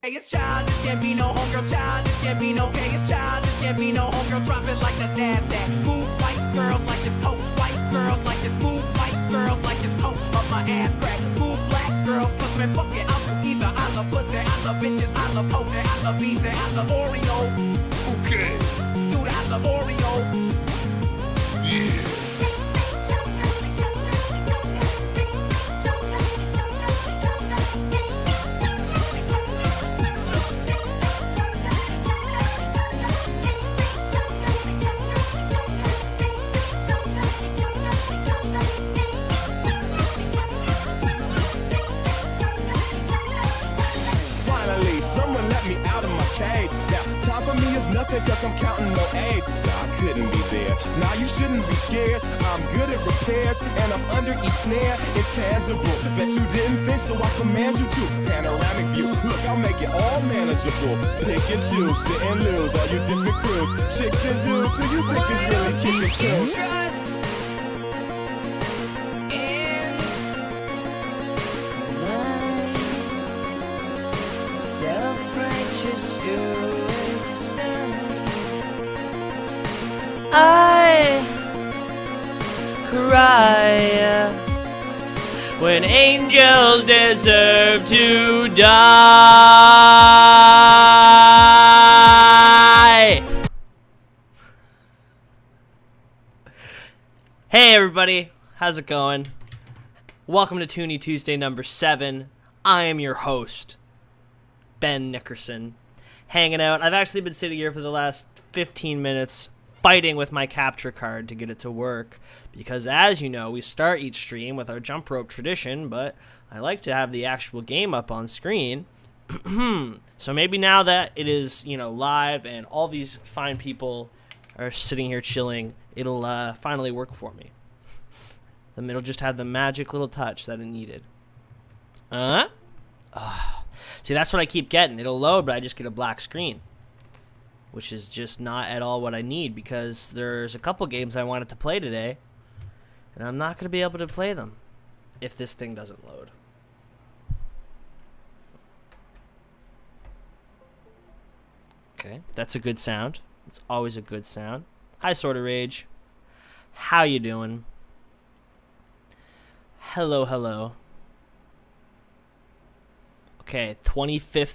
Hey, it's childish, can't be no homegirl, childish, can't be no gay, it's childish, can't be no homegirl, drop it like the NASDAQ. Move white girls like it's coke, white girls like it's move white girls like it's coke, up my ass crack. Move black girls, cause man, fuck it, I love either. I love pussy, I love bitches, I love poker, I love pizza, I love Oreos. Okay. Dude, I love Oreos. Yeah. Nothing cause I'm counting no A's. Nah, I couldn't be there. Nah, you shouldn't be scared. I'm good at repairs, and I'm under each snare. Intangible. Bet you didn't think, so I command you to. Panoramic view. Look, I'll make it all manageable. Pick and choose, sit and lose. All you different crews, chicks and dudes. Who you think is really kicking tunes? Trust in my self-righteous suicide. I cry when angels deserve to die. Hey everybody, how's it going? Welcome to Tuney Tuesday number 7. I am your host, Benickerson, hanging out. I've actually been sitting here for the last 15 minutes fighting with my capture card to get it to work because, as you know, we start each stream with our jump rope tradition, but I like to have the actual game up on screen. So maybe now that it is, live and all these fine people are sitting here chilling, it'll finally work for me. It'll just have the magic little touch that it needed. See, that's what I keep getting. It'll load, but I just get a black screen, which is just not at all what I need because there's a couple games I wanted to play today, and I'm not going to be able to play them if this thing doesn't load. Okay, that's a good sound. It's always a good sound. Hi, Sorta Rage. How you doing? Hello, hello. Okay, 25th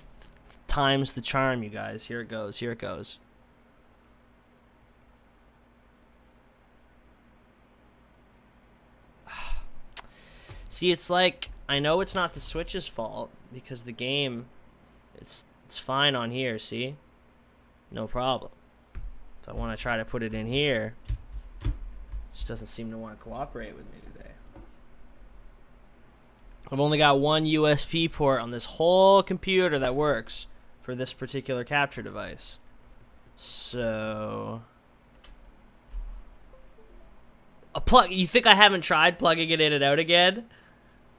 times the charm, you guys. Here it goes. Here it goes. See, it's like, I know it's not the Switch's fault because the game, it's fine on here, see? No problem. So I want to try to put it in here. Just doesn't seem to want to cooperate with me today. I've only got one USB port on this whole computer that works for this particular capture device. So you think I haven't tried plugging it in and out again?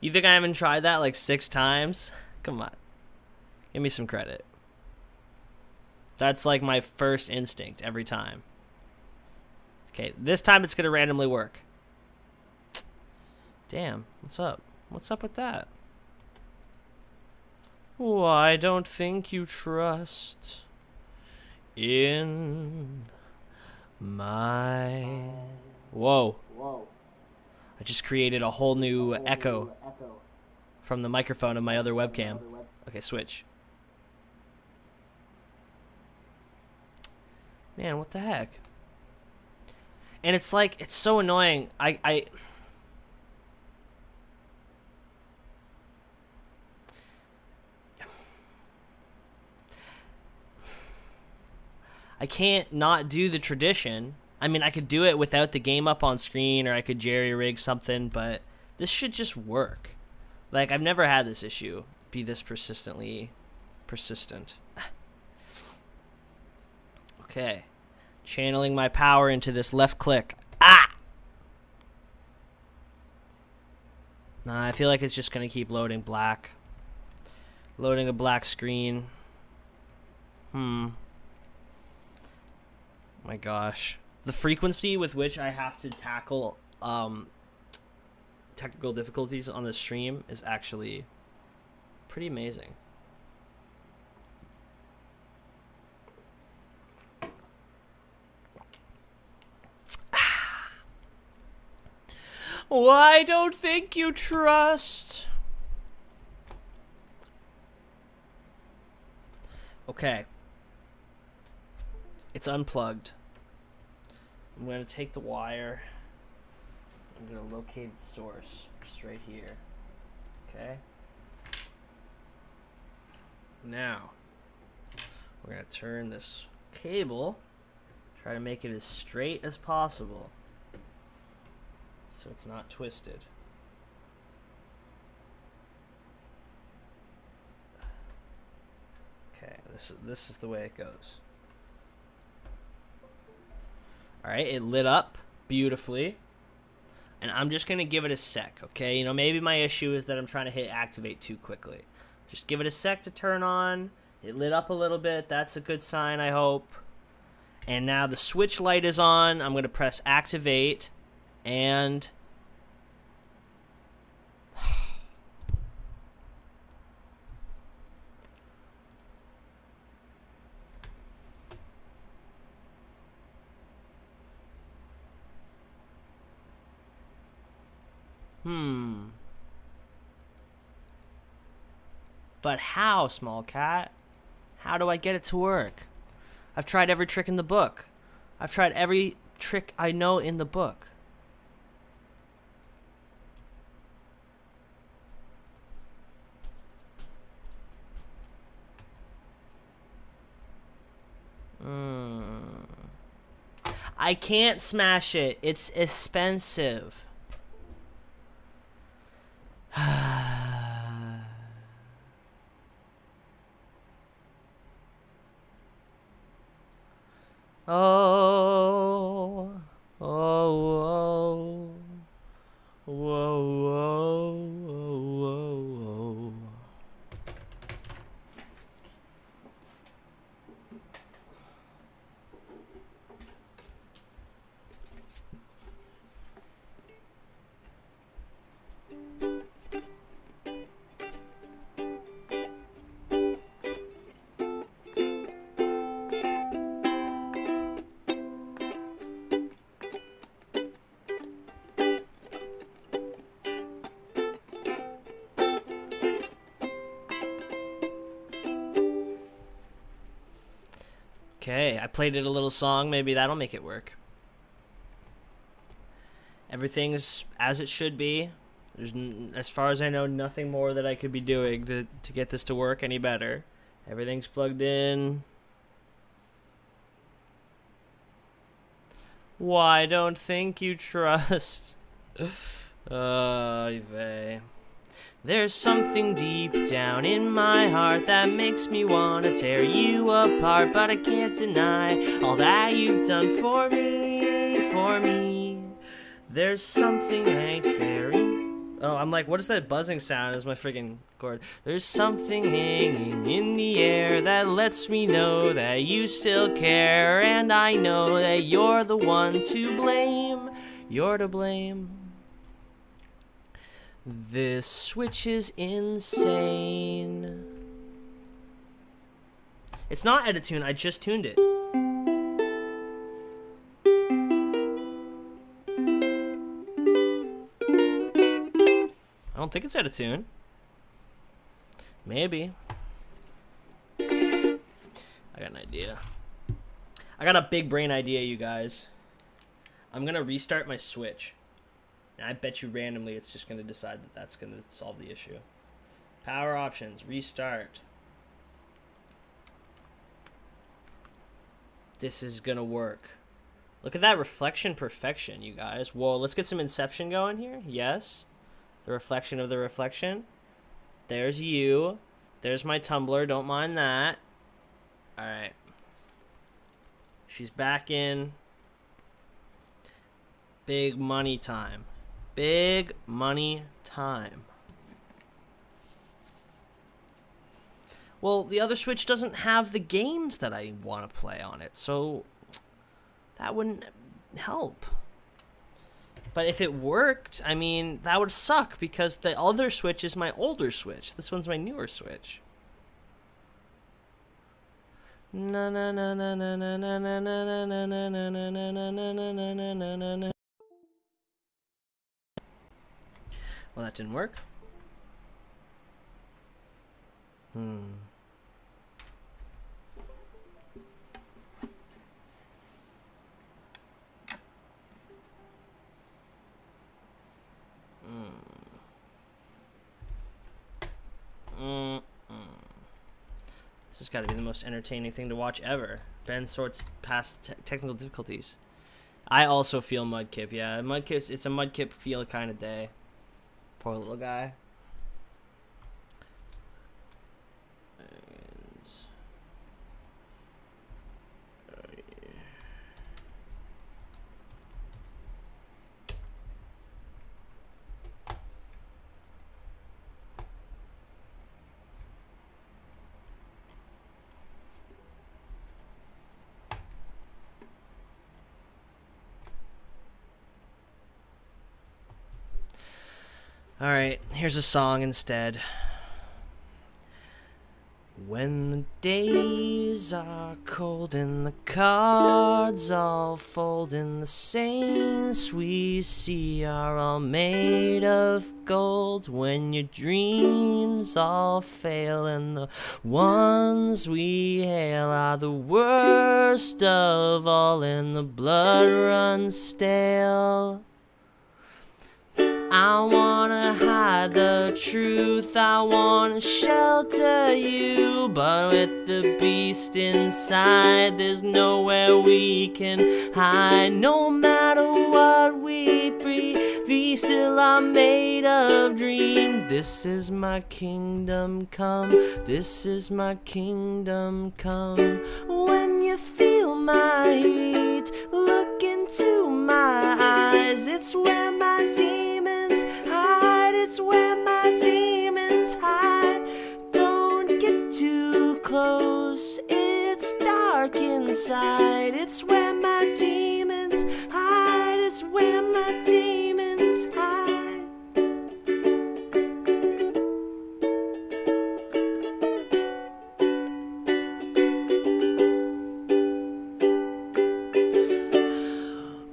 You think I haven't tried that like 6 times? Come on. Give me some credit. That's like my first instinct every time. Okay, this time it's going to randomly work. Damn, what's up? What's up with that? Oh, I don't think you trust in my... Whoa. I just created a whole new echo from the microphone of my other webcam. Okay, switch. Man, what the heck? And it's like, it's so annoying. I can't not do the tradition. I mean, I could do it without the game up on screen, or I could jerry-rig something, but this should just work. Like, I've never had this issue be this persistently persistent. Okay. Channeling my power into this left click. Ah! Nah, I feel like it's just going to keep loading black. Loading a black screen. My gosh. The frequency with which I have to tackle technical difficulties on the stream is actually pretty amazing. Why don't think you trust? Okay. It's unplugged. I'm going to take the wire. I'm going to locate its source. Just right here. Okay. Now, we're going to turn this cable. Try to make it as straight as possible, so it's not twisted. Okay, this is the way it goes. Alright, it lit up beautifully. And I'm just going to give it a sec, okay? You know, maybe my issue is that I'm trying to hit activate too quickly. Just give it a sec to turn on. It lit up a little bit. That's a good sign, I hope. And now the switch light is on. I'm going to press activate. And... But how, small cat? How do I get it to work? I've tried every trick in the book. I've tried every trick I know in the book. I can't smash it. It's expensive. Oh, oh, oh, whoa, whoa, whoa, whoa. Okay, I played it a little song. Maybe that'll make it work. Everything's as it should be. There's, as far as I know, nothing more that I could be doing to get this to work any better. Everything's plugged in. Why don't think you trust? Vey. There's something deep down in my heart that makes me wanna tear you apart, but I can't deny all that you've done for me, for me. There's something right there. Oh, I'm like, what is that buzzing sound? Is my freaking cord. There's something hanging in the air that lets me know that you still care, and I know that you're the one to blame. You're to blame. This switch is insane. It's not edit tune, I just tuned it. I don't think it's edit tune. Maybe. I got an idea. I got a big brain idea, you guys. I'm gonna restart my switch. And I bet you randomly it's just going to decide that that's going to solve the issue. Power options, restart. This is going to work. Look at that reflection perfection, you guys. Whoa, let's get some Inception going here. Yes. The reflection of the reflection. There's you. There's my tumbler. Don't mind that. Alright. She's back in. Big money time. Big money time. Well, the other Switch doesn't have the games that I want to play on it, so that wouldn't help. But if it worked, I mean, that would suck because the other Switch is my older Switch. This one's my newer Switch. Na na na na na na na na na na na na na na na na na na. Well, that didn't work. This has got to be the most entertaining thing to watch ever. Ben sorts past technical difficulties. I also feel Mudkip. Yeah, Mudkip's. It's a Mudkip feel kind of day. Poor little guy. Alright, here's a song instead. When the days are cold and the cards all fold and the saints we see are all made of gold, when your dreams all fail and the ones we hail are the worst of all and the blood runs stale, I wanna hide the truth, I wanna shelter you, but with the beast inside, there's nowhere we can hide. No matter what we breathe, these still are made of dream. This is my kingdom come, this is my kingdom come. When you feel my heat, look into my eyes, it's where my demons hide, it's where my demons hide. Don't get too close, it's dark inside, it's where my demons hide, it's where my demons hide.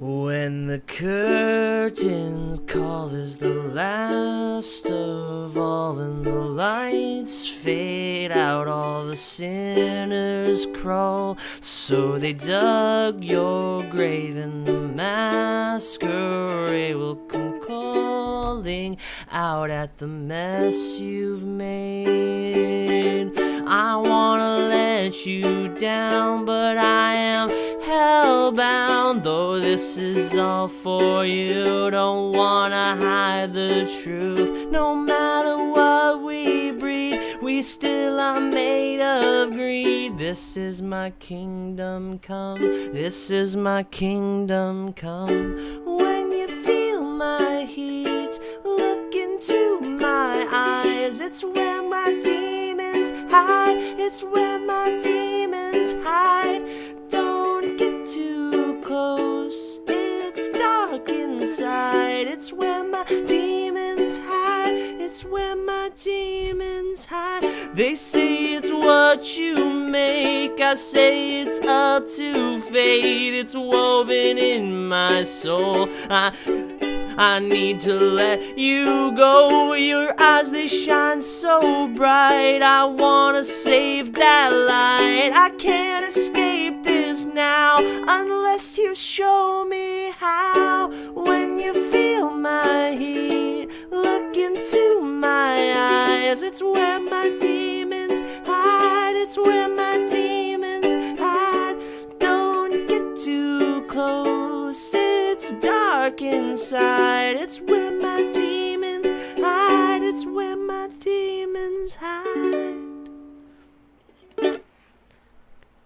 When the curtain call is the last of all and the lights fade out, all the sinners crawl, so they dug your grave and the masquerade will come calling out at the mess you've made. I wanna let you down, but I am hellbound, though this is all for you. Don't wanna hide the truth. No matter what we breed, we still are made of greed. This is my kingdom come, this is my kingdom come. When you feel my heat, look into my eyes, it's where my demons hide, it's where my demons hide. Don't get too close, it's dark inside, it's where my demons hide, it's where my demons hide. They say it's what you make, I say it's up to fate, it's woven in my soul. I need to let you go. Your eyes, they shine so bright, I wanna save that light. I can't escape this now unless you show me how. When you feel my heat, look into my eyes, it's where my demons hide, it's where my demons hide. Don't get too close, it's dark inside, it's where my demons hide, it's where my demons hide.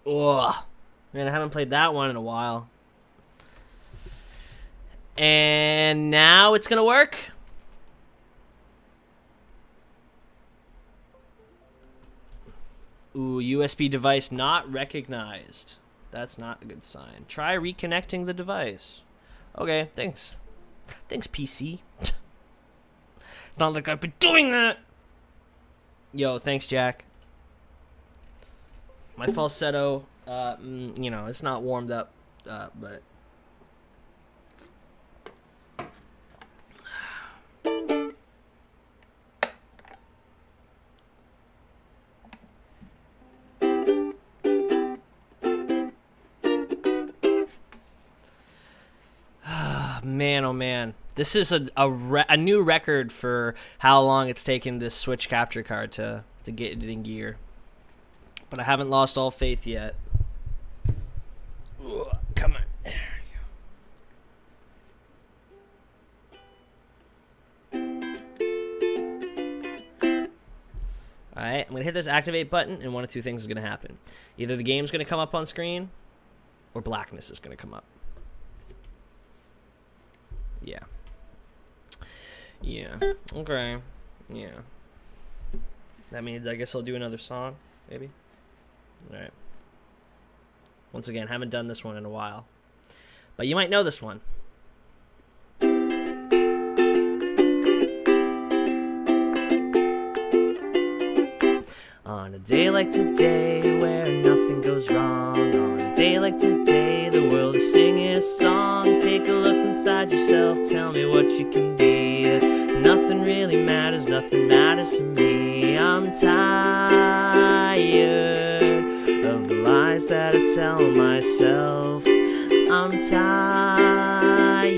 Ugh. Man, I haven't played that one in a while. And now it's gonna work. Ooh, USB device not recognized. That's not a good sign. Try reconnecting the device. Okay, thanks. Thanks, PC. It's not like I've been doing that. Yo, thanks, Jack. My falsetto, you know, it's not warmed up, but... man, oh man. This is a new record for how long it's taken this Switch capture card to get it in gear. But I haven't lost all faith yet. Ugh, come on. There you go. Alright, I'm going to hit this activate button, and one of two things is going to happen. Either the game's going to come up on screen, or blackness is going to come up. Yeah. Yeah. Okay. Yeah. That means I guess I'll do another song, maybe? Alright. Once again, haven't done this one in a while. But you might know this one. On a day like today, where nothing goes wrong. On a day like today, the world is singing a song. Take a look inside yourself, tell me what you can be. Nothing really matters, nothing matters to me. I'm tired of the lies that I tell myself. I'm tired,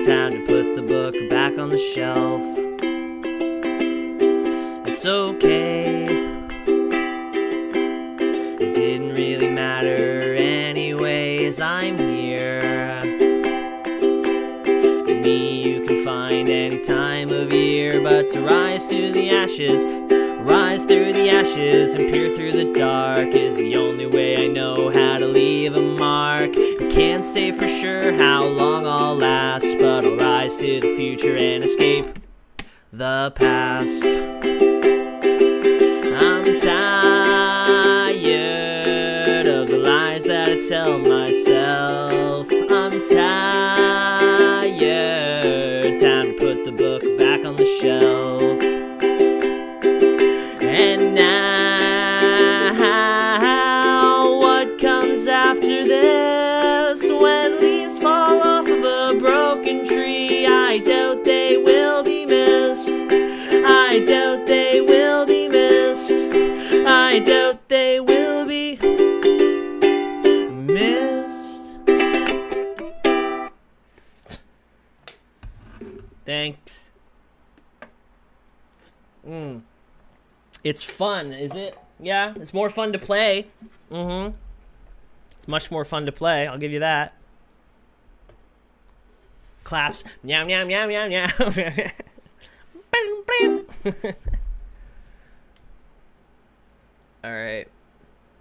time to put the book back on the shelf. It's okay, it didn't really matter anyways. I'm here, me you can find any time of year. But to rise to the ashes, rise through the ashes and peer through the dark is the only way I know how to leave a mark. I can't say for sure how long I'll last, but I'll rise to the future and escape the past. I'm tired of the lies that I tell myself. I'm tired, time to put the book back on the shelf. And now, what comes after this? When leaves fall off of a broken tree, I doubt they will be missed. I doubt they will be missed. I doubt they will be missed. Thanks. It's fun, is it? Yeah, it's more fun to play. It's much more fun to play, I'll give you that. Claps. Meow, meow, meow, meow, meow. Boom, boom. Alright.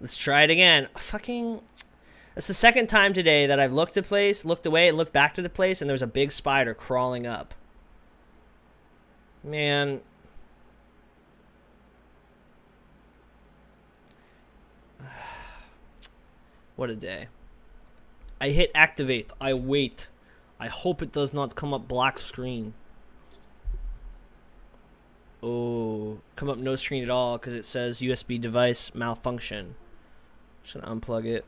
Let's try it again. Fucking... That's the second time today that I've looked at a place, looked away, and looked back to the place, and there's a big spider crawling up. Man... What a day. I hit activate. I wait. I hope it does not come up black screen. Oh, come up no screen at all because it says USB device malfunction. Just gonna unplug it.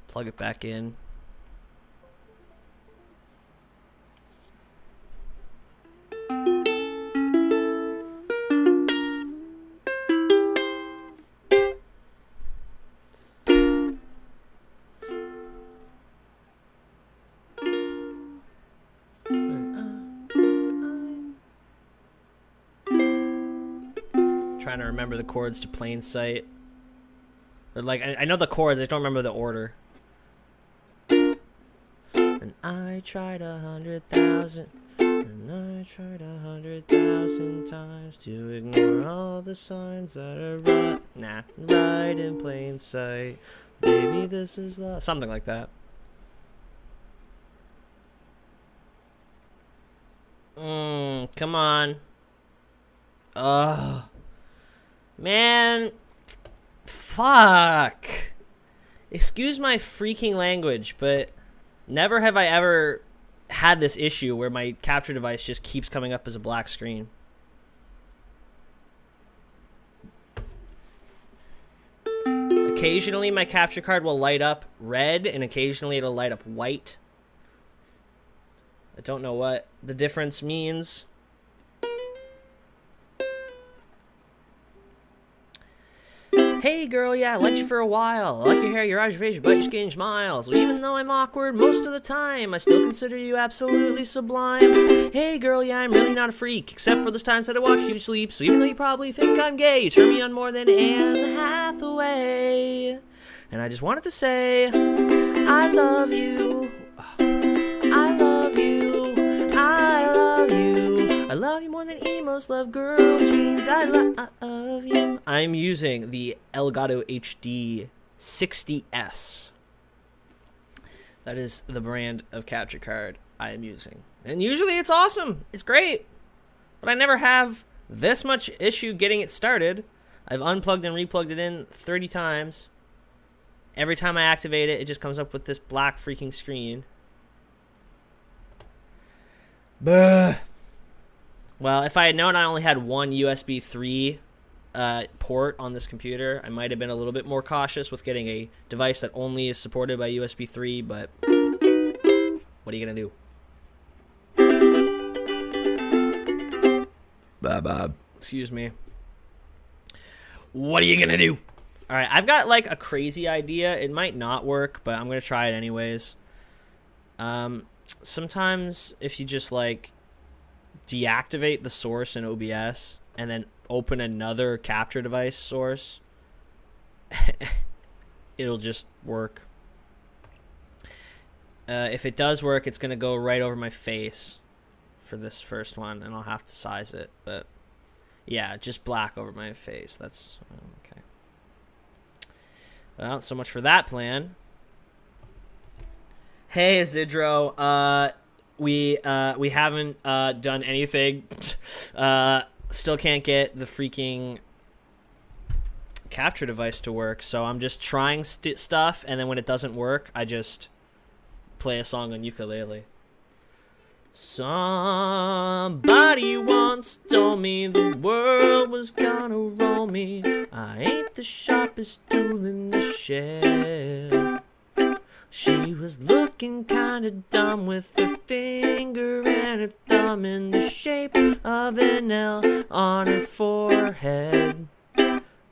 Plug it back in. Trying to remember the chords to plain sight. Or like I know the chords, I just don't remember the order. And I tried 100,000, and I tried 100,000 times to ignore all the signs that are right in plain sight. Baby, this is love. Something like that. Come on. Ugh. Man, fuck. Excuse my freaking language, but never have I ever had this issue where my capture device just keeps coming up as a black screen. Occasionally my capture card will light up red and occasionally it'll light up white. I don't know what the difference means. Hey girl, yeah, I liked you for a while. I like your hair, your eyes, your face, your butt, your skin, your smiles. Well, even though I'm awkward most of the time, I still consider you absolutely sublime. Hey girl, yeah, I'm really not a freak, except for those times that I watch you sleep. So even though you probably think I'm gay, you turn me on more than Anne Hathaway. And I just wanted to say, I love you. I love you. I love you. I love you more than emos love girl jeans. I love you. I'm using the Elgato HD 60S. That is the brand of capture card I am using. And usually it's awesome. It's great. But I never have this much issue getting it started. I've unplugged and replugged it in 30 times. Every time I activate it, it just comes up with this black freaking screen. Bah. Well, if I had known I only had one USB 3 port on this computer, I might have been a little bit more cautious with getting a device that only is supported by USB 3, but what are you going to do? Bob. Excuse me. What are you going to do? All right, I've got like a crazy idea. It might not work, but I'm going to try it anyways. Sometimes if you just like deactivate the source in OBS and then open another capture device source, it'll just work. If it does work, it's going to go right over my face for this first one, and I'll have to size it. But yeah, just black over my face. That's okay. Well, so much for that plan. Hey, Zidro. We haven't done anything. Still can't get the freaking capture device to work, so I'm just trying stuff, and then when it doesn't work, I just play a song on ukulele. Somebody once told me the world was gonna roll me. I ain't the sharpest tool in the shed. She was looking kinda dumb with her finger and her thumb in the shape of an L on her forehead.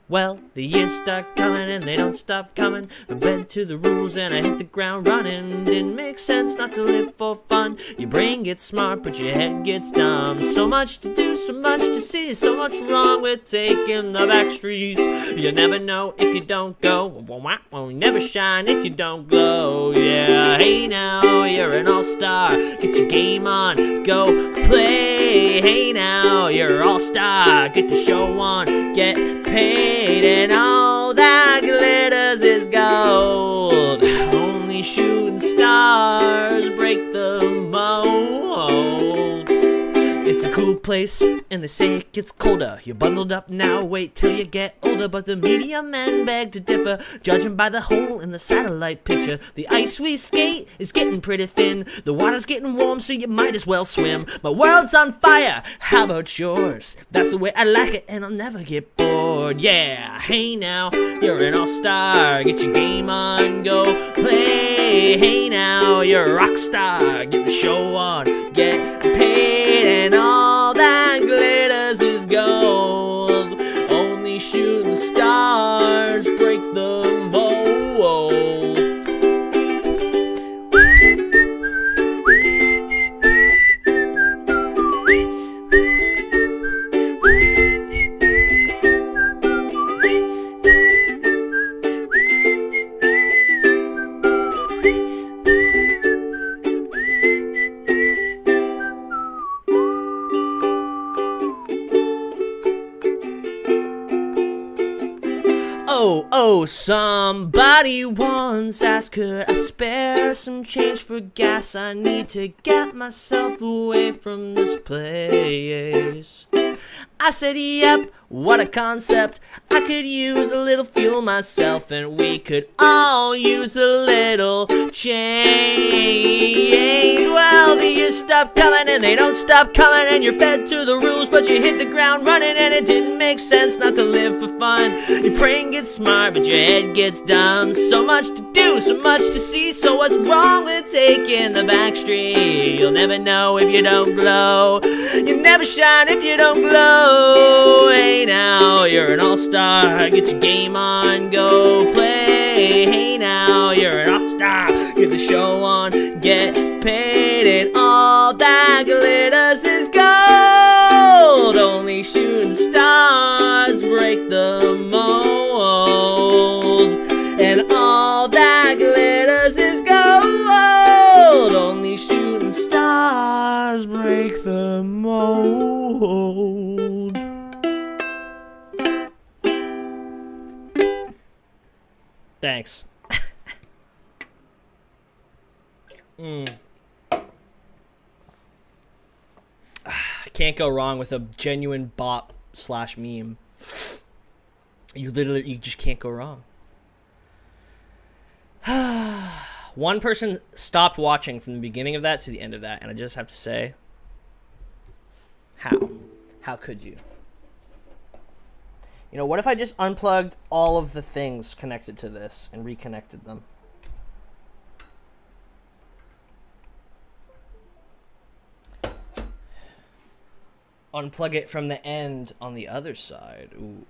Well, the years start coming and they don't stop coming. I bend to the rules and I hit the ground running. Didn't make sense not to live for fun. Your brain gets smart but your head gets dumb. So much to do, so much to see. So much wrong with taking the back streets. You never know if you don't go. Won't never shine if you don't glow. Yeah, hey now, you're an all-star. Get your game on, go play. Hey now, you're an all-star. Get the show on, get paid. And all that glitters is gold. Only shooting stars break the mold. It's a cool place, and they say it gets colder. You're bundled up now, wait till you get older. But the media men beg to differ, judging by the hole in the satellite picture. The ice we skate is getting pretty thin. The water's getting warm, so you might as well swim. My world's on fire, how about yours? That's the way I like it, and I'll never get bored. Yeah, hey now, you're an all-star. Get your game on, go play. Hey now, you're a rock star. Get the show on, get paid. And all that glitters is gold. Only shooting stars break the mold. Oh, somebody once asked, could I spare some change for gas? I need to get myself away from this place. I said, yep, what a concept. I could use a little fuel myself, and we could all use a little change. Well, the years stop coming and they don't stop coming, and you're fed to the rules, but you hit the ground running, and it didn't make sense not to live for fun. Your brain gets smart, but your head gets dumb. So much to do, so much to see, so what's wrong with taking the back street? You'll never know if you don't glow. You never shine if you don't glow. Hey Hey now, you're an all-star. Get your game on, go play. Hey now, you're an all-star. Get the show on, get paid. And all that glitters is gold. Only shooting stars break the mold. And all that glitters is gold. Only shooting stars break the mold. Thanks. Can't go wrong with a genuine bop / meme. You just can't go wrong. One person stopped watching from the beginning of that to the end of that, and I just have to say, how could you? You know, what if I just unplugged all of the things connected to this and reconnected them? Unplug it from the end on the other side. Ooh.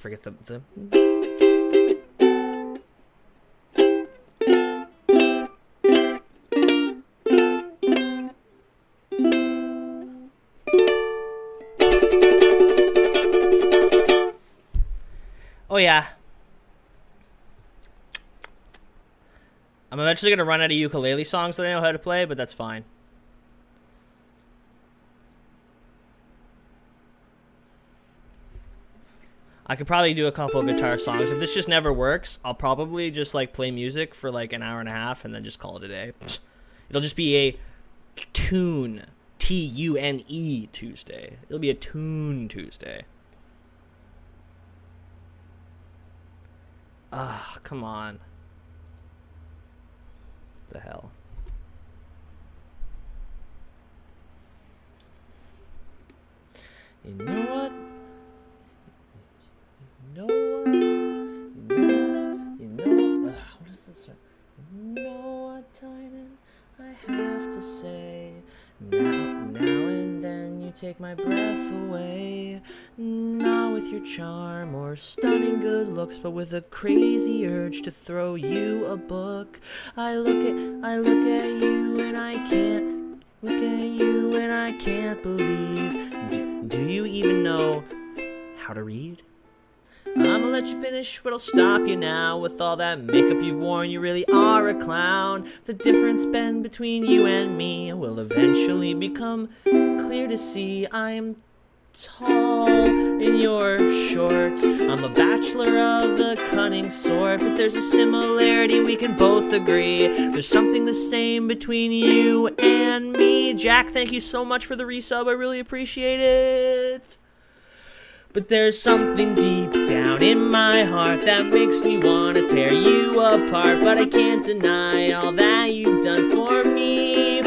Forget the Oh yeah. I'm eventually gonna run out of ukulele songs that I know how to play, but that's fine. I could probably do a couple of guitar songs. If this just never works, I'll probably just like play music for like an hour and a half and then just call it a day. It'll just be a tune, T-U-N-E Tuesday. It'll be a tune Tuesday. Ah, come on. What the hell? You know what? What is this? You know what, Tynan, I have to say, now and then you take my breath away, not with your charm or stunning good looks, but with a crazy urge to throw you a book. I look at you and I can't believe. Do you even know how to read? I'ma let you finish, but I'll stop you now. With all that makeup you've worn, you really are a clown. The difference, Ben, between you and me will eventually become clear to see. I'm tall and you're short. I'm a bachelor of the cunning sort, but there's a similarity we can both agree. There's something the same between you and me. Jack, thank you so much for the resub. I really appreciate it. But there's something deep down in my heart that makes me want to tear you apart. But I can't deny all that you've done for me,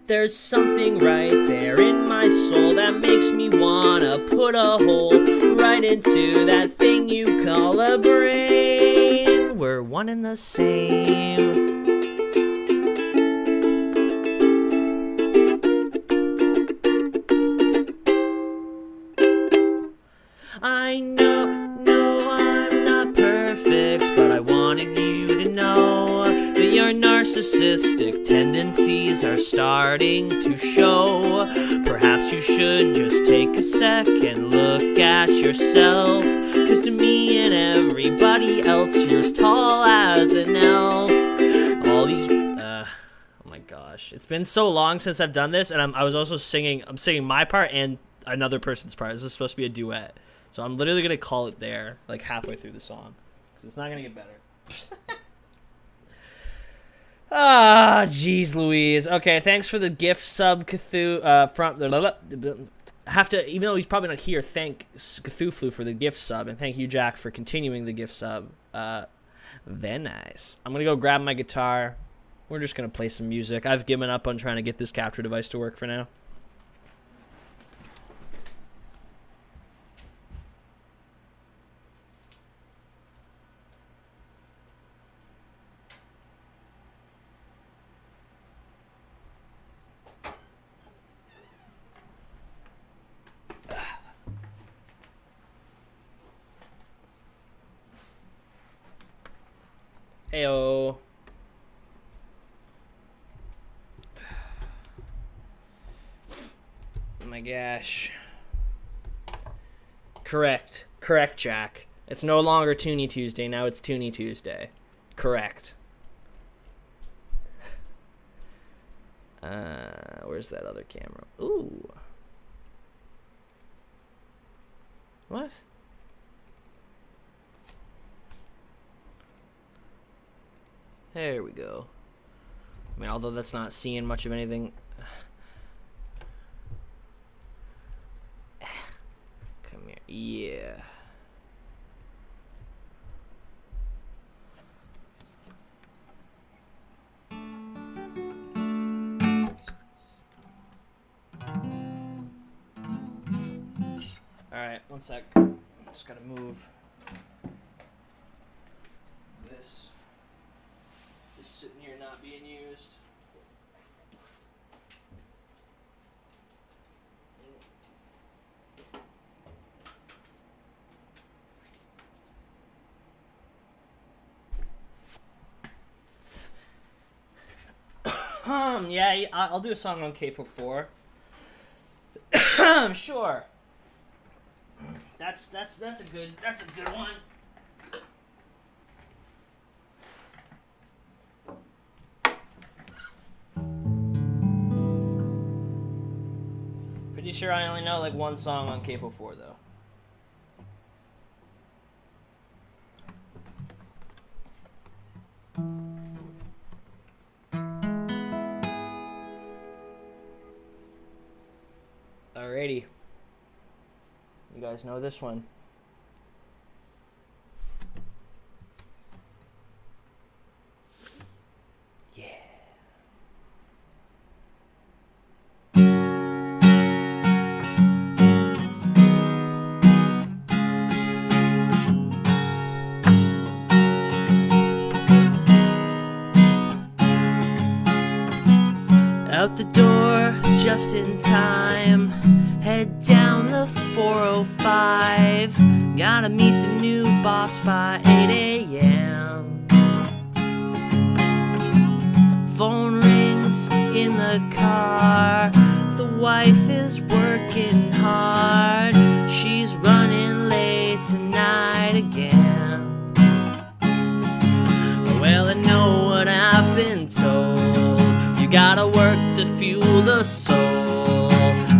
There's something right there in my soul that makes me want to put a hole right into that thing you call a brain. We're one and the same. I know I'm not perfect, but I wanted you to know that your narcissistic tendencies are starting to show. Perhaps you should just take a second look at yourself, 'cause to me and everybody else, you're as tall as an elf. All these oh my gosh, it's been so long since I've done this, and I'm singing my part and another person's part. This is supposed to be a duet. So I'm literally going to call it there, like halfway through the song. because it's not going to get better. Ah, jeez Louise. Okay, thanks for the gift sub, Cthulhu. I have to, even though he's probably not here, thank Cthulhu for the gift sub, and thank you, Jack, for continuing the gift sub. Very nice. I'm going to go grab my guitar. We're just going to play some music. I've given up on trying to get this capture device to work for now. Heyo. Oh my gosh. Correct, Jack. It's no longer Tuney Tuesday, now it's Tuney Tuesday. Correct. Where's that other camera? Ooh. What? There we go. I mean, although that's not seeing much of anything. Come here. Yeah. Alright, one sec. Just gotta move this. Just sitting here not being used. Yeah, I'll do a song on K4. Sure. That's a good one. Pretty sure I only know like one song on K4 though. Alrighty. You guys know this one. Yeah. Out the door just in time. Head down the 405. Gotta meet the new boss by 8 a.m. Phone rings in the car. The wife is working hard. She's running late tonight again. Well, I know what I've been told. You gotta work to fuel the soul.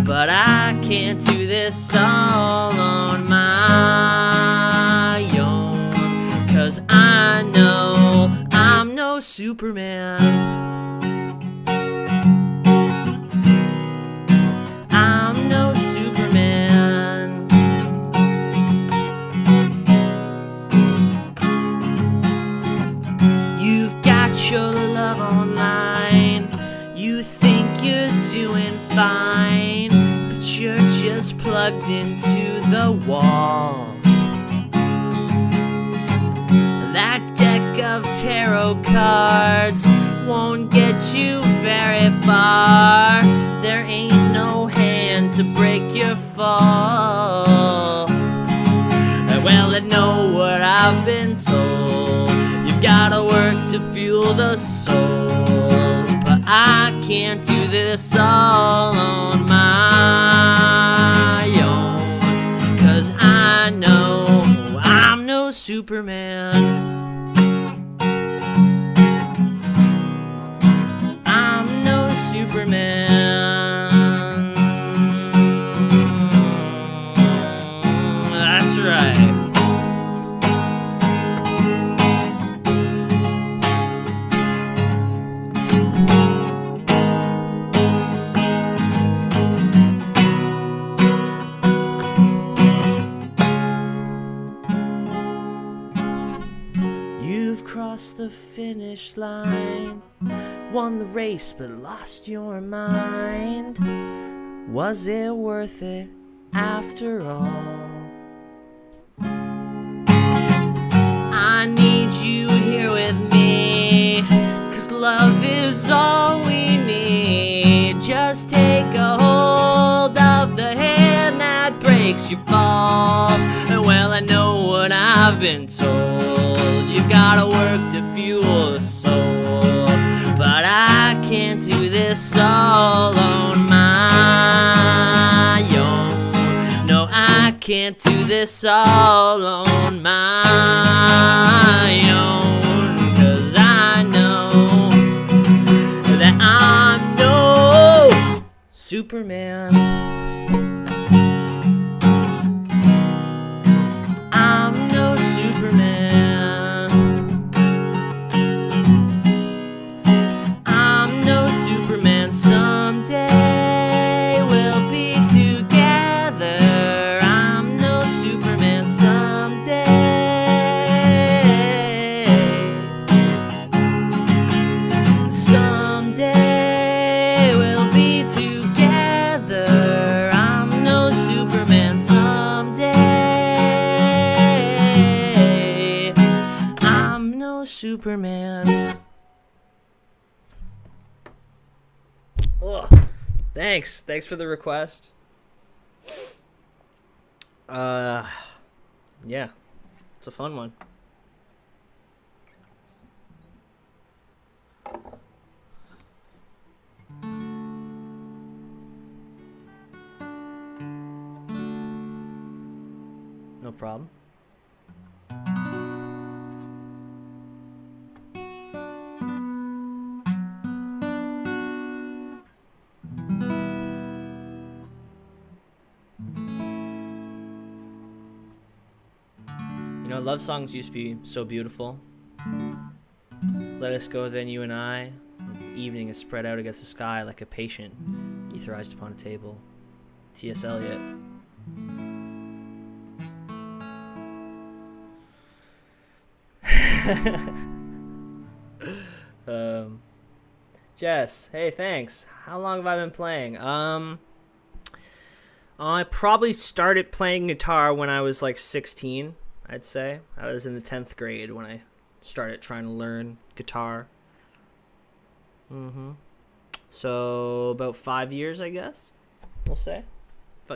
But I can't do this all on my own. 'Cause I know I'm no Superman. I'm no Superman. You've got your love online. You think you're doing fine, but you're just plugged into the wall. That deck of tarot cards won't get you very far. There ain't no hand to break your fall. Well, I know what I've been told. You've gotta work to fuel the soul. But I can't do this all on my own. 'Cause I know I'm no Superman. I'm no Superman. That's right. the finish line. Won the race but lost your mind. Was it worth it after all? I need you here with me, 'cause love is all we need. Just take a hold of the hand that breaks your fall. And well, I know what I've been told, you gotta work to fuel the soul. But I can't do this all on my own. No, I can't do this all on my own. 'Cause I know that I'm no Superman. I'm no Superman. I'm no Superman. Someday we'll be together. I'm no Superman. Someday. Someday we'll be together. I'm no Superman. Someday. I'm no Superman. Ugh. Thanks for the request. Yeah, it's a fun one. No problem. You know, love songs used to be so beautiful. Let us go then, you and I. The evening is spread out against the sky like a patient etherized upon a table. T.S. Eliot. Jess, hey, thanks. How long have I been playing? I probably started playing guitar when I was like 16, I'd say. I was in the 10th grade when I started trying to learn guitar. So about 5 years, I guess, we'll say,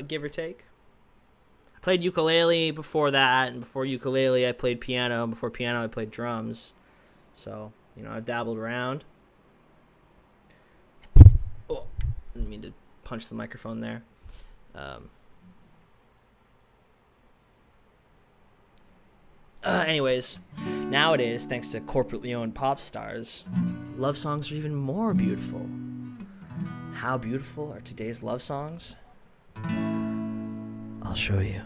give or take. I played ukulele before that, and before ukulele I played piano, and before piano I played drums. So, you know, I've dabbled around. Oh, didn't mean to punch the microphone there. Anyways, nowadays, thanks to corporately owned pop stars, love songs are even more beautiful. How beautiful are today's love songs? I'll show you.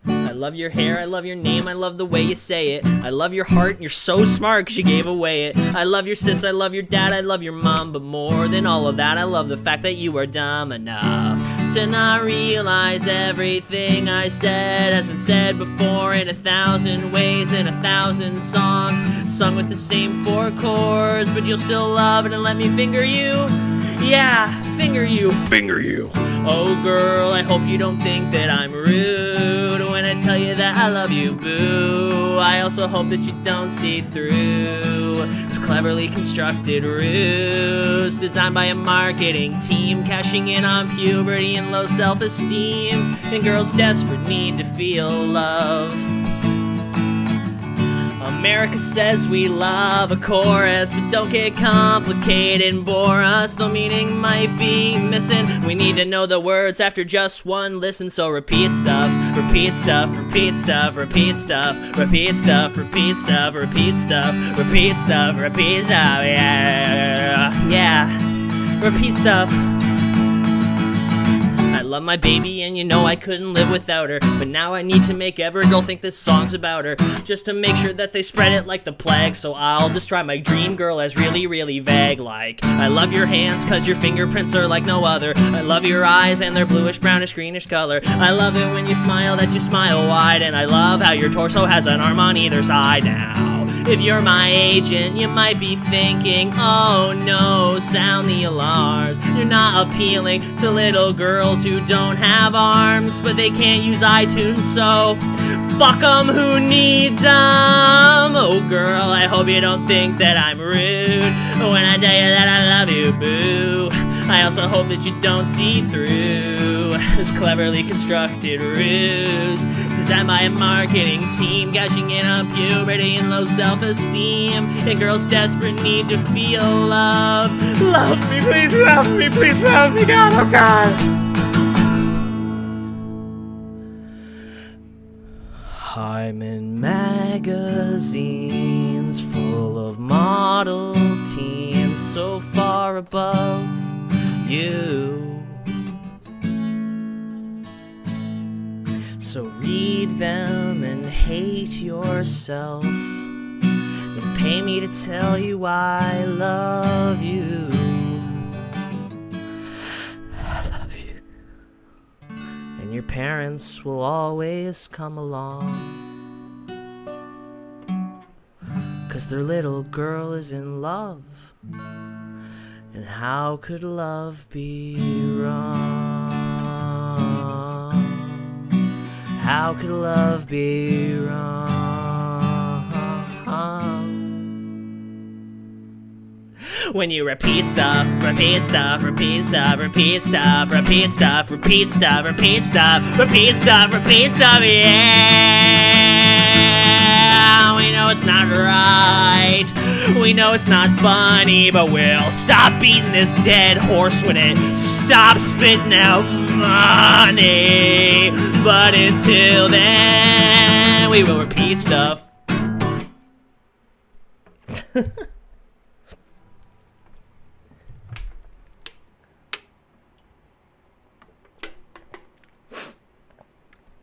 I love your hair, I love your name, I love the way you say it. I love your heart, you're so smart 'cause you gave away it. I love your sis, I love your dad, I love your mom. But more than all of that, I love the fact that you are dumb enough to not realize everything I said has been said before in 1,000 ways, in 1,000 songs, sung with the same 4 chords. But you'll still love it and let me finger you. Yeah, finger you. Finger you. Oh girl, I hope you don't think that I'm rude when I tell you that I love you, boo. I also hope that you don't see through this cleverly constructed ruse designed by a marketing team, cashing in on puberty and low self-esteem and girls' desperate need to feel loved. America says we love a chorus, but don't get complicated and bore us. No meaning might be missing. We need to know the words after just one listen. So repeat stuff, repeat stuff, repeat stuff, repeat stuff, repeat stuff, repeat stuff, repeat stuff, repeat stuff, repeat stuff, yeah, repeat stuff. I love my baby and you know I couldn't live without her, but now I need to make every girl think this song's about her, just to make sure that they spread it like the plague. So I'll describe my dream girl as really, really vague, like I love your hands 'cause your fingerprints are like no other. I love your eyes and their bluish, brownish, greenish color. I love it when you smile, that you smile wide, and I love how your torso has an arm on either side now. If you're my agent, you might be thinking, oh no, sound the alarms. You're not appealing to little girls who don't have arms, but they can't use iTunes, so fuck 'em, who needs 'em? Oh girl, I hope you don't think that I'm rude when I tell you that I love you, boo. I also hope that you don't see through this cleverly constructed ruse designed by a marketing team, gashing in on puberty and low self-esteem, and girls' desperate need to feel love. Love me, please love me, please love me, God, oh God. I'm in magazines full of model teens so far above you. So read them and hate yourself, then pay me to tell you I love you. I love you. And your parents will always come along, 'cause their little girl is in love. And how could love be wrong? How could love be wrong? When you repeat stuff, repeat stuff, repeat stuff, repeat stuff, repeat stuff, repeat stuff, repeat stuff, repeat stuff, repeat stuff, yeah. We know it's not right. We know it's not funny, but we'll stop beating this dead horse when it stops spitting out money. But until then, we will repeat stuff.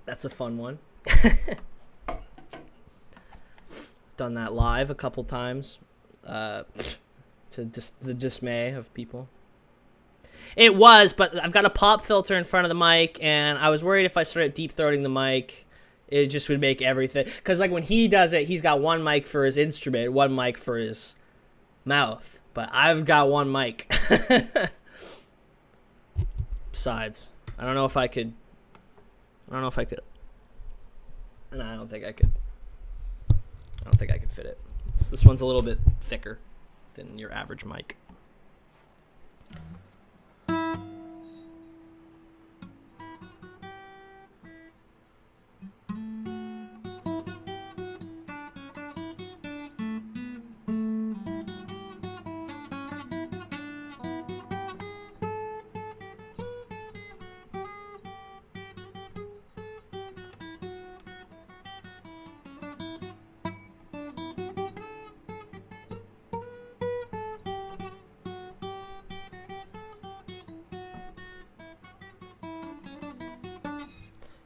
That's a fun one. Done that live a couple times, to the dismay of people. It was, but I've got a pop filter in front of the mic, and I was worried if I started deep throating the mic, it just would make everything. Because like when he does it, he's got one mic for his instrument, one mic for his mouth, but I've got one mic. Besides, I don't know if I could. And I don't think I could. I don't think I could fit it. This one's a little bit thicker than your average mic.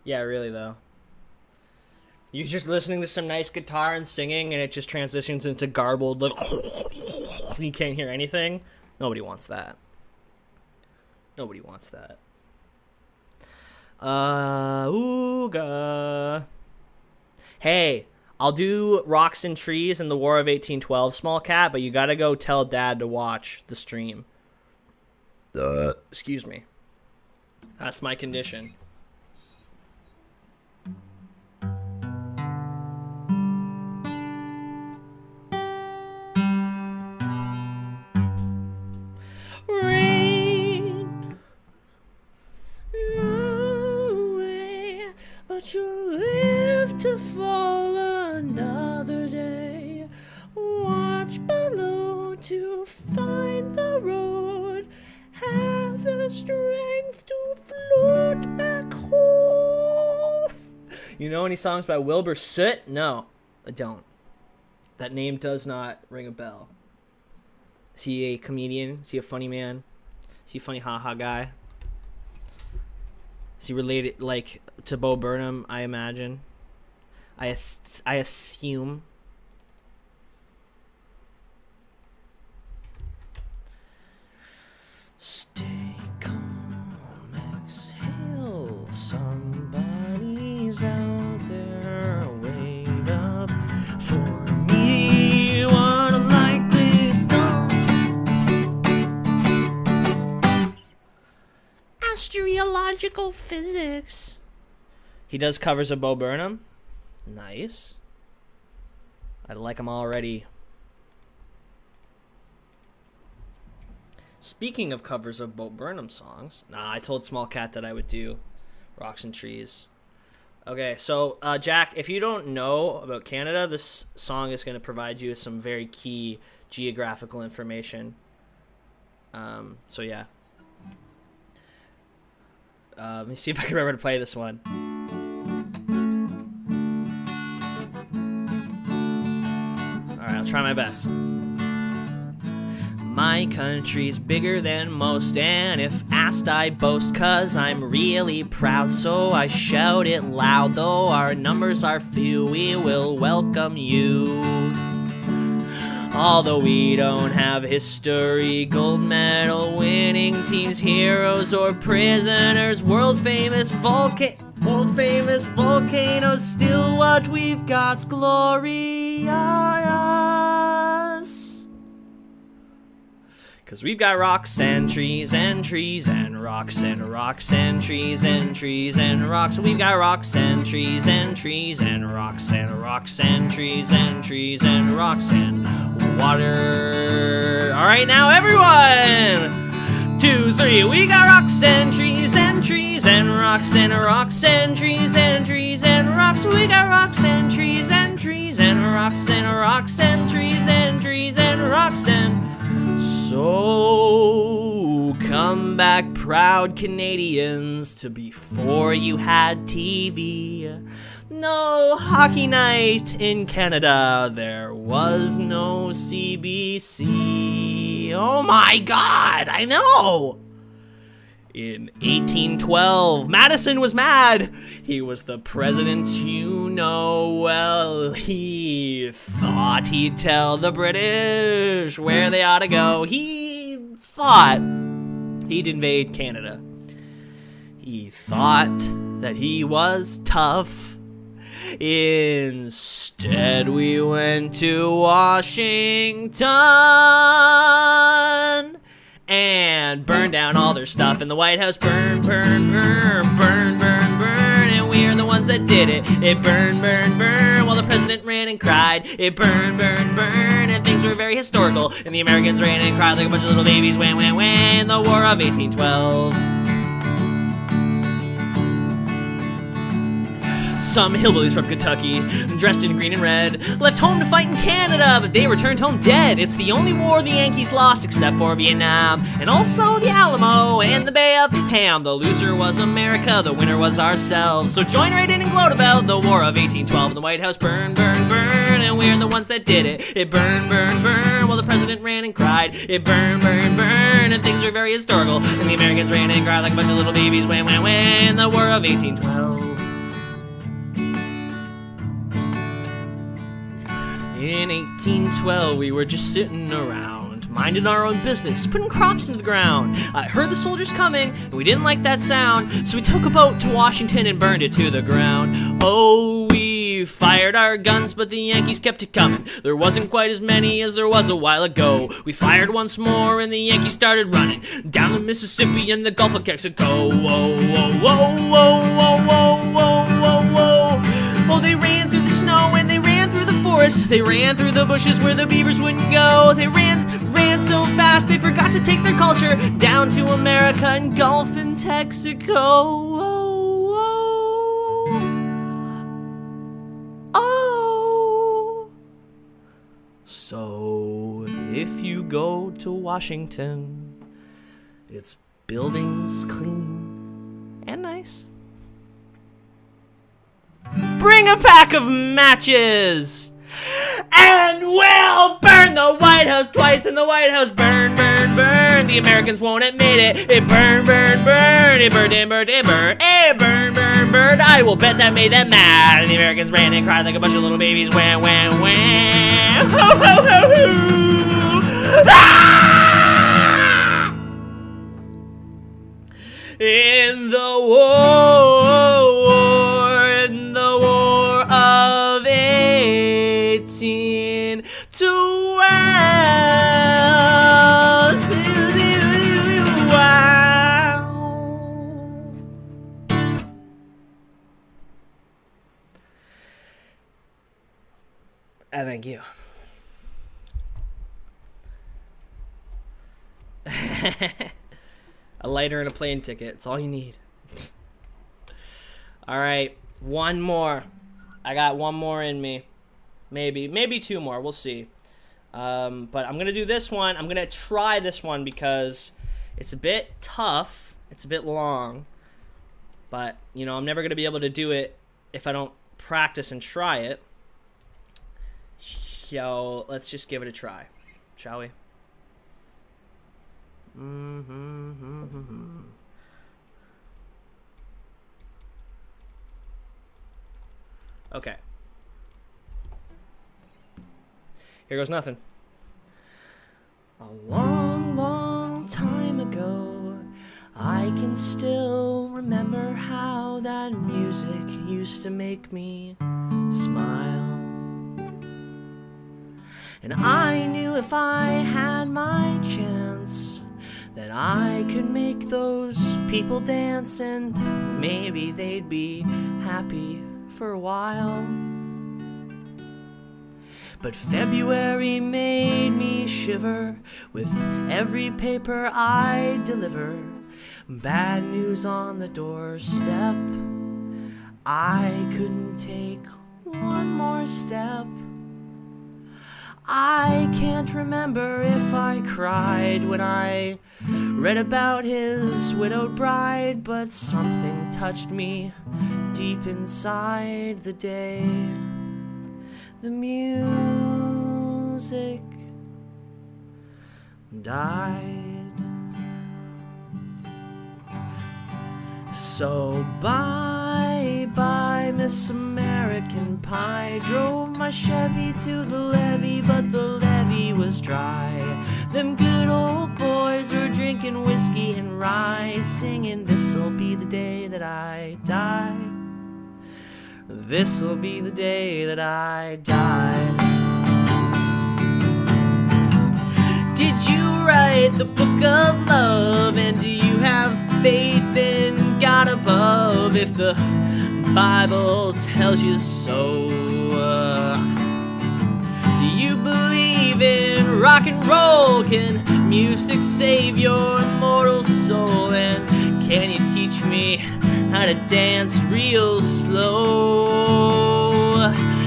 Yeah, really though. You're just listening to some nice guitar and singing, and it just transitions into garbled, like, you can't hear anything. Nobody wants that. Nobody wants that. Ooga. Hey, I'll do Rocks and Trees and the War of 1812, Small Cat, but you gotta go tell Dad to watch the stream. Excuse me. That's my condition. Rain away, but you live to fall another day. Watch below to find the road. Have the strength to float back home. You know any songs by Wilbur Soot? No, I don't. That name does not ring a bell. Is he a comedian? Is he a funny man? Is he a funny haha guy? Is he related, like, to Bo Burnham, I imagine? I assume. Stay calm, exhale. Somebody's out there. Wait up for me. logical physics. He does covers of Bo Burnham. Nice. I like him already. Speaking of covers of Bo Burnham songs, I told Small Cat that I would do Rocks and Trees. Okay, so Jack, if you don't know about Canada, this song is going to provide you with some very key geographical information. So yeah. Let me see if I can remember to play this one. Alright, I'll try my best. My country's bigger than most, and if asked I boast, 'cause I'm really proud, so I shout it loud. Though our numbers are few, we will welcome you. Although we don't have history, gold medal winning teams, heroes or prisoners, world famous volcanoes, still what we've got's glorious. 'Cause we've got rocks and trees and trees and rocks and rocks and trees and trees and rocks. We've got rocks and trees and trees and rocks and rocks and trees and trees and rocks and water. All right, now everyone. 2, 3. We got rocks and trees and trees and rocks and rocks and trees and trees and rocks. We got rocks and trees and trees and rocks and rocks and trees and trees and rocks and. So come back, proud Canadians, to before you had TV. No hockey night in Canada, there was no CBC. Oh my God, I know! In 1812, Madison was mad. He was the president, you know well. He thought he'd tell the British where they ought to go. He thought he'd invade Canada. He thought that he was tough. Instead, we went to Washington and burn down all their stuff in the White House. Burn, burn, burn, burn, burn, burn. And we're the ones that did it. It burned, burned, burned, while the president ran and cried. It burned, burned, burned, and things were very historical. And the Americans ran and cried like a bunch of little babies. Wham, wham, wham, the War of 1812. Some hillbillies from Kentucky, dressed in green and red, left home to fight in Canada, but they returned home dead. It's the only war the Yankees lost except for Vietnam, and also the Alamo and the Bay of Ham. The loser was America, the winner was ourselves. So join right in and gloat about the War of 1812. And the White House burned, burned, burned, and we're the ones that did it. It burned, burned, burned, while the president ran and cried. It burned, burned, burned, and things were very historical. And the Americans ran and cried like a bunch of little babies. Wham, wham, wham, the War of 1812. In 1812, we were just sitting around, minding our own business, putting crops into the ground. I heard the soldiers coming, and we didn't like that sound, so we took a boat to Washington and burned it to the ground. Oh, we fired our guns, but the Yankees kept it coming. There wasn't quite as many as there was a while ago. We fired once more, and the Yankees started running down the Mississippi and the Gulf of Mexico. Whoa, whoa, whoa, whoa, whoa, whoa, whoa, whoa, whoa. Oh, they ran through the snow and they ran through the forest. They ran through the bushes where the beavers wouldn't go. They ran so fast they forgot to take their culture down to America and Gulf and Texaco. Oh, oh, oh. So if you go to Washington, it's buildings clean and nice. Bring a pack of matches, and we'll burn the White House twice, and the White House burn, burn, burn. The Americans won't admit it. It burn, burn, burn. It burned, it burned, it burned. It burn, burn, burn. I will bet that made them mad. And the Americans ran and cried like a bunch of little babies. Wham, wham, wham. Ho, ho, ho, ho. Ah! In the war of 1812. Thank you. A lighter and a plane ticket. It's all you need. All right, one more. I got one more in me. Maybe two more. We'll see. But I'm going to do this one. I'm going to try this one because it's a bit tough. It's a bit long. But, you know, I'm never going to be able to do it if I don't practice and try it. So let's just give it a try, shall we? Okay. Here goes nothing. A long, long time ago, I can still remember how that music used to make me smile. And I knew if I had my chance that I could make those people dance, and maybe they'd be happy for a while. But February made me shiver with every paper I deliver. Bad news on the doorstep. I couldn't take one more step. I can't remember if I cried when I read about his widowed bride, but something touched me deep inside the day the music died. So bye, Miss American Pie. Drove my Chevy to the levee, but the levee was dry. Them good old boys were drinking whiskey and rye, singing, "This'll be the day that I die. This'll be the day that I die." Did you write the book of love? And do you have faith in God above? If the Bible tells you so, do you believe in rock and roll? Can music save your immortal soul? And can you teach me how to dance real slow?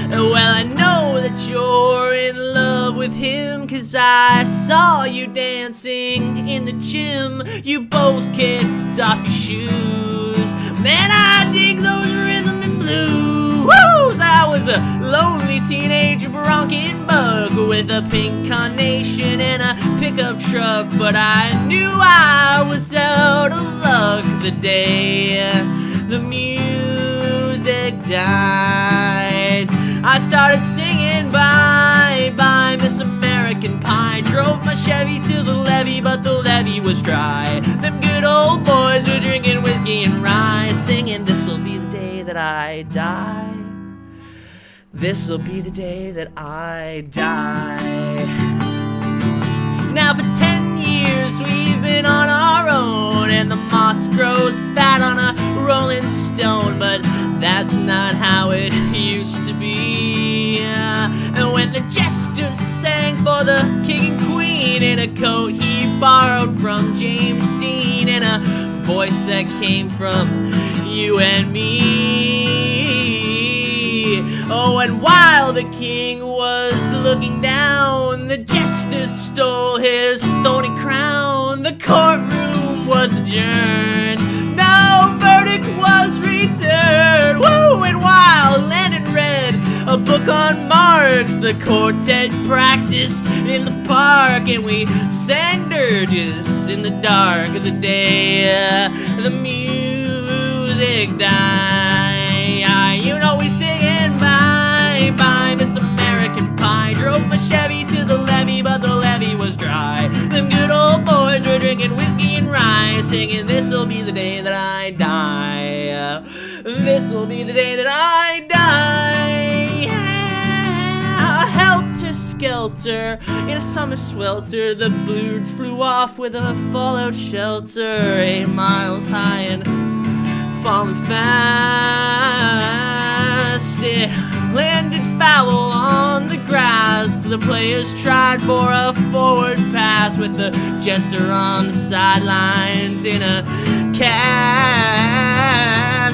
Well, I know that you're in love with him, 'cause I saw you dancing in the gym. You both kicked off your shoes. Man, I dig those rhythm and blues. I was a lonely teenage bronchian bug with a pink carnation and a pickup truck, but I knew I was out of luck the day the music died. I started singing bye, bye, Miss American Pie. Drove my Chevy to the levee, but the levee was dry. Them good old boys were drinking whiskey and rye, singing, "This'll be the day that I die. This'll be the day that I die." Now for 10 years we've been on our own, and the moss grows fat on a rolling stone, but that's not how it used to be. And when the jester sang for the king and queen in a coat he borrowed from James Dean, and a voice that came from you and me. Oh, and while the king was looking down, the jester stole his thorny crown. The courtroom was adjourned. No verdict was returned. Woo! And while Landon read a book on Marx, the quartet practiced in the park, and we sang dirges in the dark of the day the music died. You know we singing bye, bye, Miss American Pie. Drove my Chevy to the levee, but the levee was dry. Them good old boys were drinking whiskey and rye, singing, "This'll be the day that I die. This'll be the day that I die." Yeah. Helter-skelter in a summer swelter, the birds flew off with a fallout shelter, 8 miles high and falling fast. It landed foul on the grass. The players tried for a forward pass with the jester on the sidelines in a cab.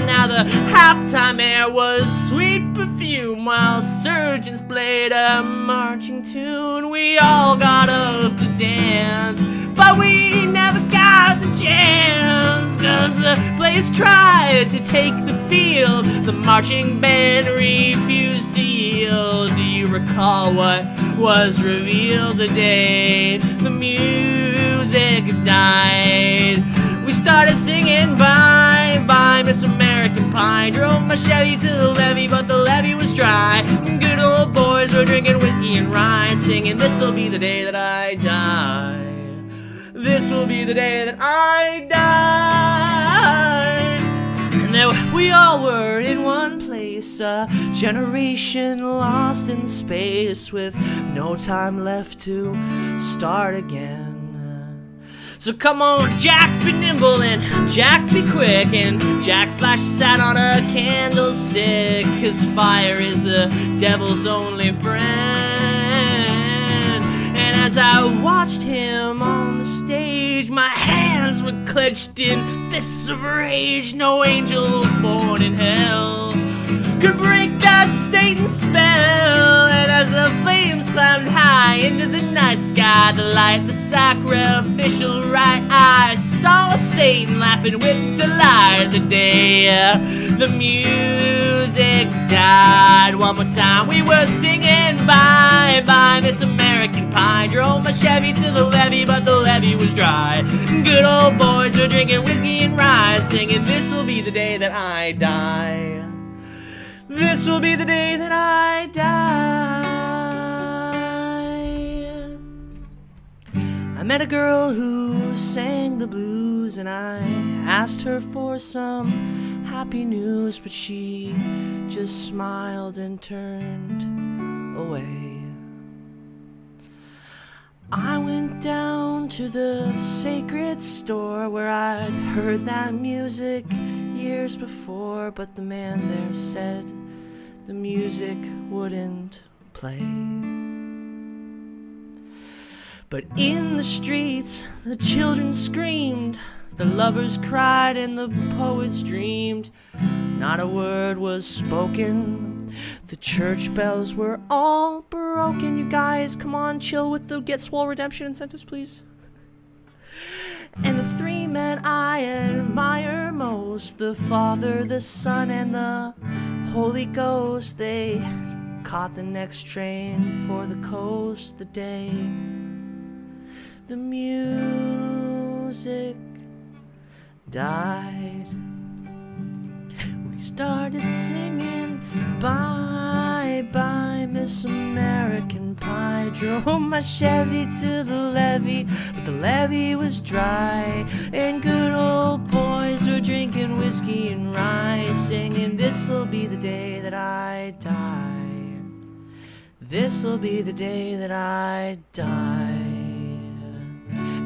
Now the halftime air was sweet perfume while surgeons played a marching tune. We all got up to dance, but we never got the chance, 'cause the players tried to take the field. The marching band refused to yield. Do you recall what was revealed the day the music died? We started singing bye bye Miss American Pie. Drove my Chevy to the levee, but the levee was dry. Good old boys were drinking whiskey and rye, singing this'll be the day that I die. This will be the day that I die. And there we all were in one place, a generation lost in space with no time left to start again. So come on, Jack, be nimble and Jack, be quick, and Jack Flash sat on a candlestick, 'cause fire is the devil's only friend. And as I watched him on the stage, my hands were clenched in fists of rage. No angel born in hell could break that Satan spell. And as the flames climbed high into the night sky, the light, the sacrificial right, I saw Satan laughing with delight the day the music died. One more time, we were singing bye bye Miss American Pie. Drove my Chevy to the levee, but the levee was dry. Good old boys were drinking whiskey and rye, singing this'll be the day that I die. This will be the day that I die. I met a girl who sang the blues, and I asked her for some happy news, but she just smiled and turned away. I went down to the sacred store where I'd heard that music years before, but the man there said the music wouldn't play. But in the streets, the children screamed, the lovers cried, and the poets dreamed. Not a word was spoken. The church bells were all broken. You guys, come on, chill with the Get Swole redemption incentives, please. And the three men I admire most, the Father, the Son, and the Holy Ghost, they caught the next train for the coast the day the music died. We started singing bye bye Miss American Pie. Drove my Chevy to the levee, but the levee was dry. And good old boys were drinking whiskey and rye, singing this'll be the day that I die. This'll be the day that I die.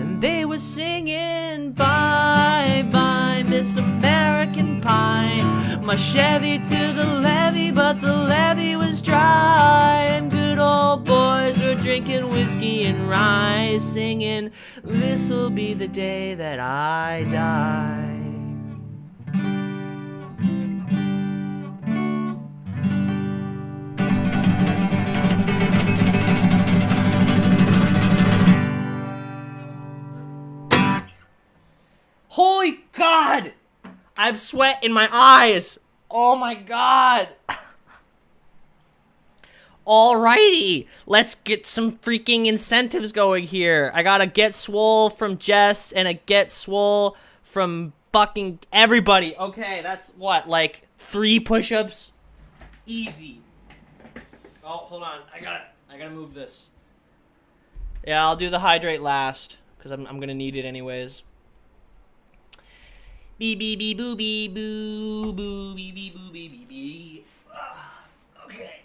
And they were singing bye bye Miss American Pie. My Chevy to the levee, but the levee was dry. And good old boys were drinking whiskey and rye, singing this'll be the day that I die. Holy God! I have sweat in my eyes. Oh my God. Alrighty, let's get some freaking incentives going here. I got a Get Swole from Jess and a Get Swole from fucking everybody. Okay, that's what, like 3 push-ups? Easy. Oh, hold on. I gotta move this. Yeah, I'll do the hydrate last, because I'm gonna need it anyways. Bee bee bee boo bee boo boo bee bee boo bee bee bee. Okay.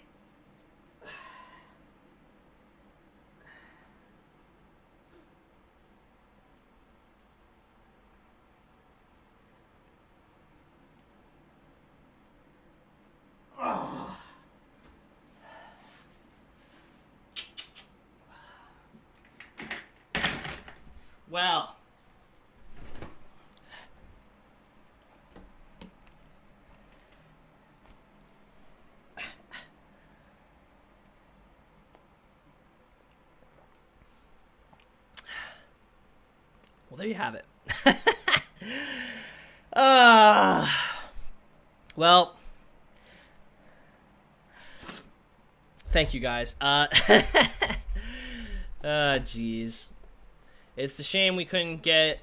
Well. Well, there you have it. Well, thank you guys. Jeez. It's a shame we couldn't get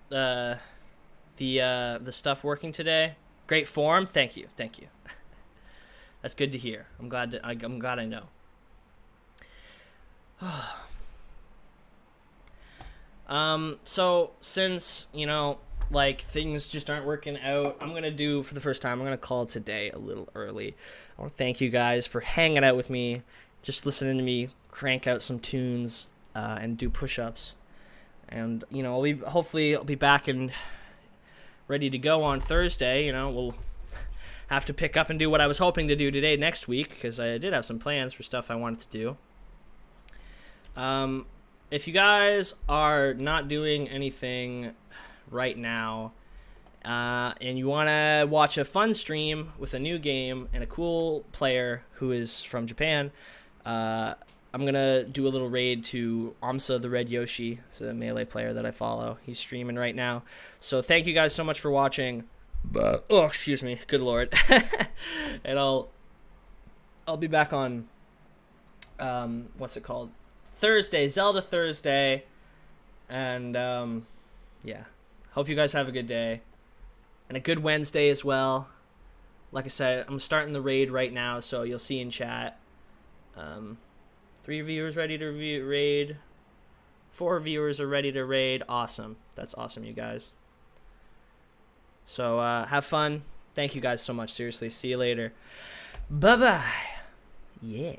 the stuff working today. Great form. Thank you. Thank you. That's good to hear. I'm glad I know. So since, you know, like things just aren't working out, I'm for the first time, I'm gonna call today a little early. I want to thank you guys for hanging out with me, just listening to me crank out some tunes and do push-ups. And, you know, hopefully I'll be back and ready to go on Thursday. You know, we'll have to pick up and do what I was hoping to do today next week, because I did have some plans for stuff I wanted to do. If you guys are not doing anything right now, and you want to watch a fun stream with a new game and a cool player who is from Japan, I'm going to do a little raid to Amsa the Red Yoshi. It's a Melee player that I follow. He's streaming right now. So thank you guys so much for watching. Oh, excuse me. Good Lord. And I'll be back on, what's it called? Thursday, Zelda Thursday. And, yeah. Hope you guys have a good day. And a good Wednesday as well. Like I said, I'm starting the raid right now, so you'll see in chat. 3 viewers ready to raid. 4 viewers are ready to raid. Awesome. That's awesome, you guys. So, have fun. Thank you guys so much. Seriously. See you later. Bye-bye. Yeah.